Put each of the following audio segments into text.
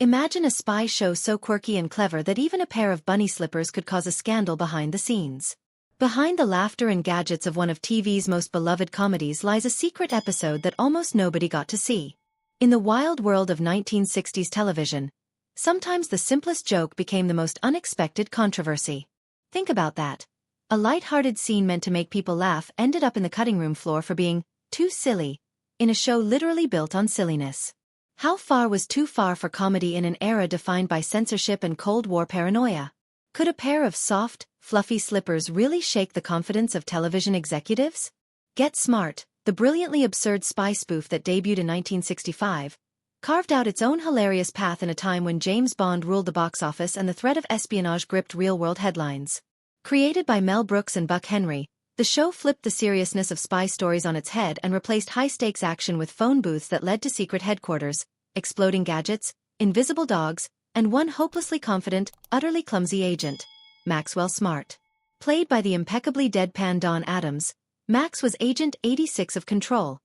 Imagine a spy show so quirky and clever that even a pair of bunny slippers could cause a scandal behind the scenes. Behind the laughter and gadgets of one of TV's most beloved comedies lies a secret episode that almost nobody got to see. In the wild world of 1960s television, sometimes the simplest joke became the most unexpected controversy. Think about that. A light-hearted scene meant to make people laugh ended up in the cutting room floor for being too silly, in a show literally built on silliness. How far was too far for comedy in an era defined by censorship and Cold War paranoia? Could a pair of soft, fluffy slippers really shake the confidence of television executives? Get Smart, the brilliantly absurd spy spoof that debuted in 1965, carved out its own hilarious path in a time when James Bond ruled the box office and the threat of espionage gripped real-world headlines. Created by Mel Brooks and Buck Henry, the show flipped the seriousness of spy stories on its head and replaced high-stakes action with phone booths that led to secret headquarters, exploding gadgets, invisible dogs, and one hopelessly confident, utterly clumsy agent, Maxwell Smart. Played by the impeccably deadpan Don Adams, Max was Agent 86 of Control,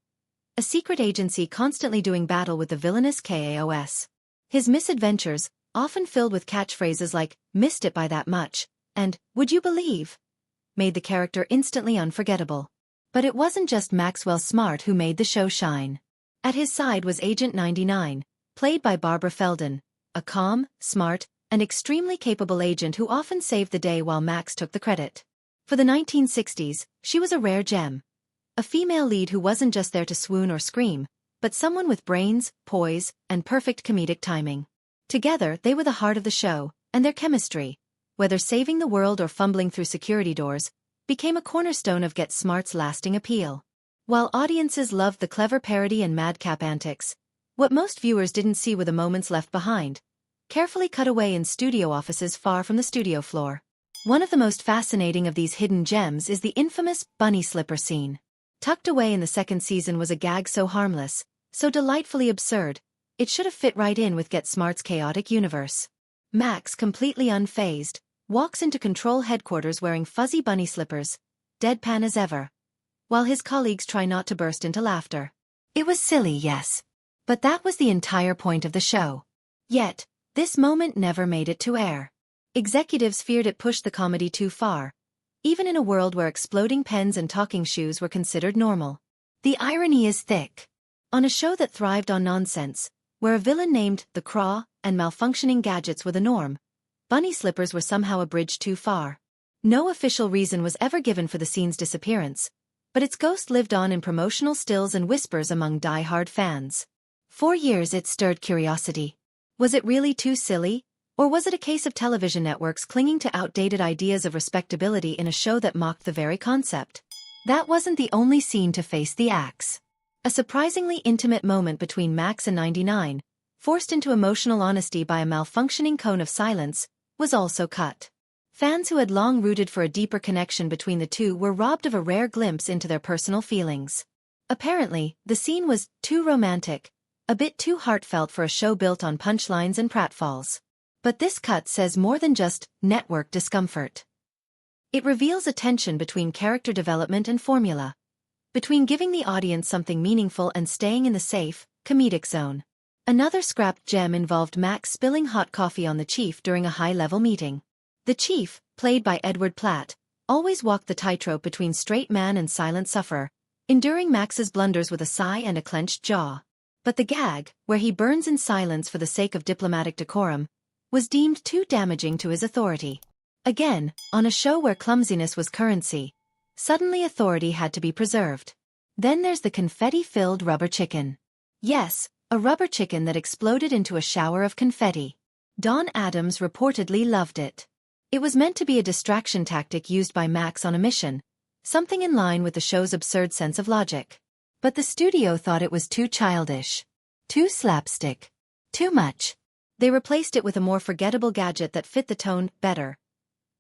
a secret agency constantly doing battle with the villainous KAOS. His misadventures, often filled with catchphrases like, "Missed it by that much," and, "Would you believe?" made the character instantly unforgettable. But it wasn't just Maxwell Smart who made the show shine. At his side was Agent 99, played by Barbara Feldon, a calm, smart, and extremely capable agent who often saved the day while Max took the credit. For the 1960s, she was a rare gem. A female lead who wasn't just there to swoon or scream, but someone with brains, poise, and perfect comedic timing. Together, they were the heart of the show, and their chemistry, whether saving the world or fumbling through security doors, became a cornerstone of Get Smart's lasting appeal. While audiences loved the clever parody and madcap antics, what most viewers didn't see were the moments left behind, carefully cut away in studio offices far from the studio floor. One of the most fascinating of these hidden gems is the infamous bunny slipper scene. Tucked away in the second season was a gag so harmless, so delightfully absurd, it should have fit right in with Get Smart's chaotic universe. Max, completely unfazed, walks into Control headquarters wearing fuzzy bunny slippers, deadpan as ever, while his colleagues try not to burst into laughter. It was silly, yes. But that was the entire point of the show. Yet, this moment never made it to air. Executives feared it pushed the comedy too far, even in a world where exploding pens and talking shoes were considered normal. The irony is thick. On a show that thrived on nonsense, where a villain named the Craw and malfunctioning gadgets were the norm, bunny slippers were somehow a bridge too far. No official reason was ever given for the scene's disappearance, but its ghost lived on in promotional stills and whispers among die-hard fans. For years it stirred curiosity. Was it really too silly? Or was it a case of television networks clinging to outdated ideas of respectability in a show that mocked the very concept? That wasn't the only scene to face the axe. A surprisingly intimate moment between Max and 99, forced into emotional honesty by a malfunctioning cone of silence, was also cut. Fans who had long rooted for a deeper connection between the two were robbed of a rare glimpse into their personal feelings. Apparently, the scene was too romantic, a bit too heartfelt for a show built on punchlines and pratfalls. But this cut says more than just network discomfort. It reveals a tension between character development and formula, between giving the audience something meaningful and staying in the safe, comedic zone. Another scrapped gem involved Max spilling hot coffee on the chief during a high-level meeting. The chief, played by Edward Platt, always walked the tightrope between straight man and silent sufferer, enduring Max's blunders with a sigh and a clenched jaw. But the gag, where he burns in silence for the sake of diplomatic decorum, was deemed too damaging to his authority. Again, on a show where clumsiness was currency, suddenly authority had to be preserved. Then there's the confetti-filled rubber chicken. Yes, a rubber chicken that exploded into a shower of confetti. Don Adams reportedly loved it. It was meant to be a distraction tactic used by Max on a mission, something in line with the show's absurd sense of logic. But the studio thought it was too childish, too slapstick, too much. They replaced it with a more forgettable gadget that fit the tone better.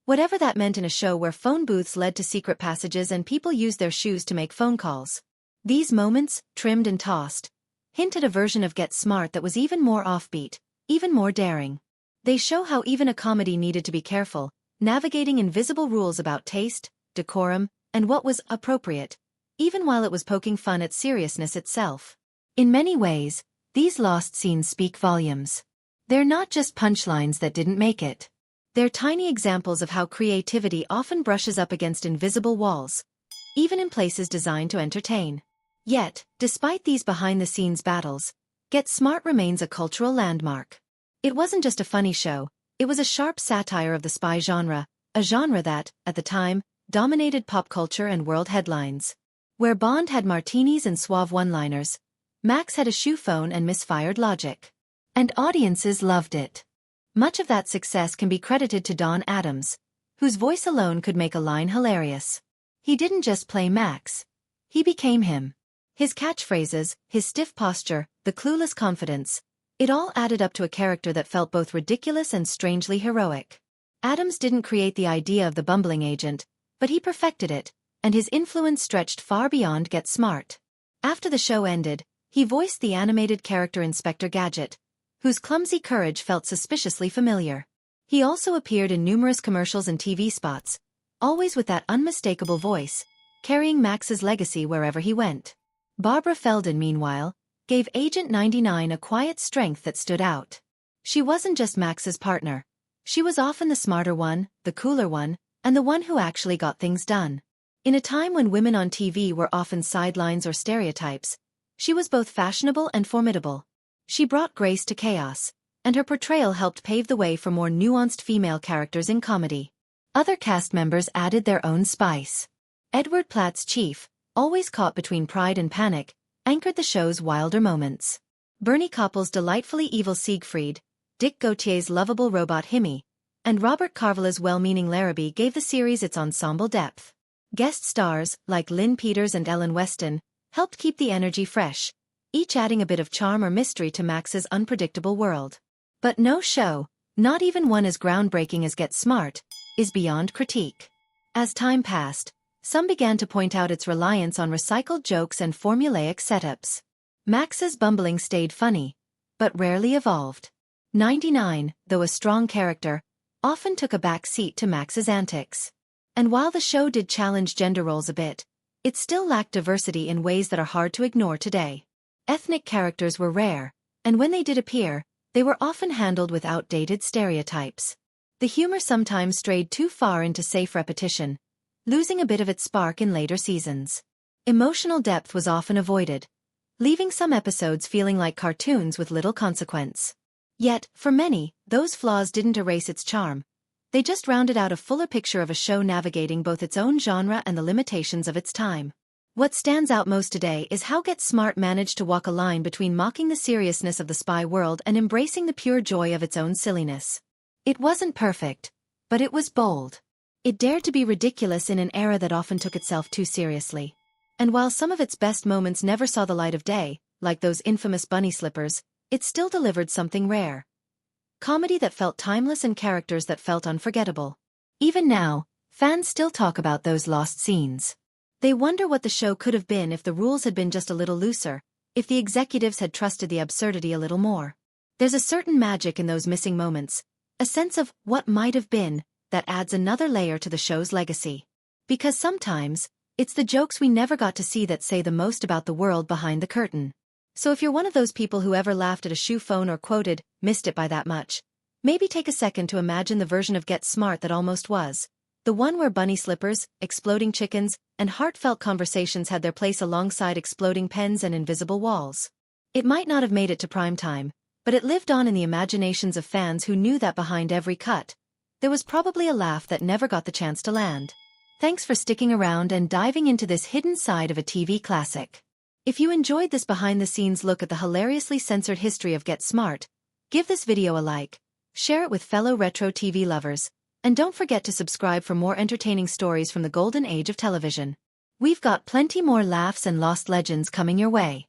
Whatever that meant in a show where phone booths led to secret passages and people used their shoes to make phone calls. These moments, trimmed and tossed, hinted a version of Get Smart that was even more offbeat, even more daring. They show how even a comedy needed to be careful, navigating invisible rules about taste, decorum, and what was appropriate, even while it was poking fun at seriousness itself. In many ways, these lost scenes speak volumes. They're not just punchlines that didn't make it. They're tiny examples of how creativity often brushes up against invisible walls, even in places designed to entertain. Yet, despite these behind-the-scenes battles, Get Smart remains a cultural landmark. It wasn't just a funny show, it was a sharp satire of the spy genre, a genre that, at the time, dominated pop culture and world headlines. Where Bond had martinis and suave one-liners, Max had a shoe phone and misfired logic. And audiences loved it. Much of that success can be credited to Don Adams, whose voice alone could make a line hilarious. He didn't just play Max. He became him. His catchphrases, his stiff posture, the clueless confidence, it all added up to a character that felt both ridiculous and strangely heroic. Adams didn't create the idea of the bumbling agent, but he perfected it, and his influence stretched far beyond Get Smart. After the show ended, he voiced the animated character Inspector Gadget, whose clumsy courage felt suspiciously familiar. He also appeared in numerous commercials and TV spots, always with that unmistakable voice, carrying Max's legacy wherever he went. Barbara Feldon, meanwhile, gave Agent 99 a quiet strength that stood out. She wasn't just Max's partner. She was often the smarter one, the cooler one, and the one who actually got things done. In a time when women on TV were often sidelines or stereotypes, she was both fashionable and formidable. She brought grace to chaos, and her portrayal helped pave the way for more nuanced female characters in comedy. Other cast members added their own spice. Edward Platt's Chief, always caught between pride and panic, anchored the show's wilder moments. Bernie Koppel's delightfully evil Siegfried, Dick Gautier's lovable robot Himmy, and Robert Carvela's well-meaning Larrabee gave the series its ensemble depth. Guest stars, like Lynn Peters and Ellen Weston, helped keep the energy fresh, each adding a bit of charm or mystery to Max's unpredictable world. But no show, not even one as groundbreaking as Get Smart, is beyond critique. As time passed, some began to point out its reliance on recycled jokes and formulaic setups. Max's bumbling stayed funny, but rarely evolved. 99, though a strong character, often took a back seat to Max's antics. And while the show did challenge gender roles a bit, it still lacked diversity in ways that are hard to ignore today. Ethnic characters were rare, and when they did appear, they were often handled with outdated stereotypes. The humor sometimes strayed too far into safe repetition, losing a bit of its spark in later seasons. Emotional depth was often avoided, leaving some episodes feeling like cartoons with little consequence. Yet, for many, those flaws didn't erase its charm. They just rounded out a fuller picture of a show navigating both its own genre and the limitations of its time. What stands out most today is how Get Smart managed to walk a line between mocking the seriousness of the spy world and embracing the pure joy of its own silliness. It wasn't perfect, but it was bold. It dared to be ridiculous in an era that often took itself too seriously. And while some of its best moments never saw the light of day, like those infamous bunny slippers, it still delivered something rare. Comedy that felt timeless and characters that felt unforgettable. Even now, fans still talk about those lost scenes. They wonder what the show could have been if the rules had been just a little looser, if the executives had trusted the absurdity a little more. There's a certain magic in those missing moments, a sense of what might have been, that adds another layer to the show's legacy. Because sometimes, it's the jokes we never got to see that say the most about the world behind the curtain. So if you're one of those people who ever laughed at a shoe phone or quoted, "missed it by that much," maybe take a second to imagine the version of Get Smart that almost was. The one where bunny slippers, exploding chickens, and heartfelt conversations had their place alongside exploding pens and invisible walls. It might not have made it to prime time, but it lived on in the imaginations of fans who knew that behind every cut, there was probably a laugh that never got the chance to land. Thanks for sticking around and diving into this hidden side of a TV classic. If you enjoyed this behind-the-scenes look at the hilariously censored history of Get Smart, give this video a like, share it with fellow retro TV lovers, and don't forget to subscribe for more entertaining stories from the golden age of television. We've got plenty more laughs and lost legends coming your way.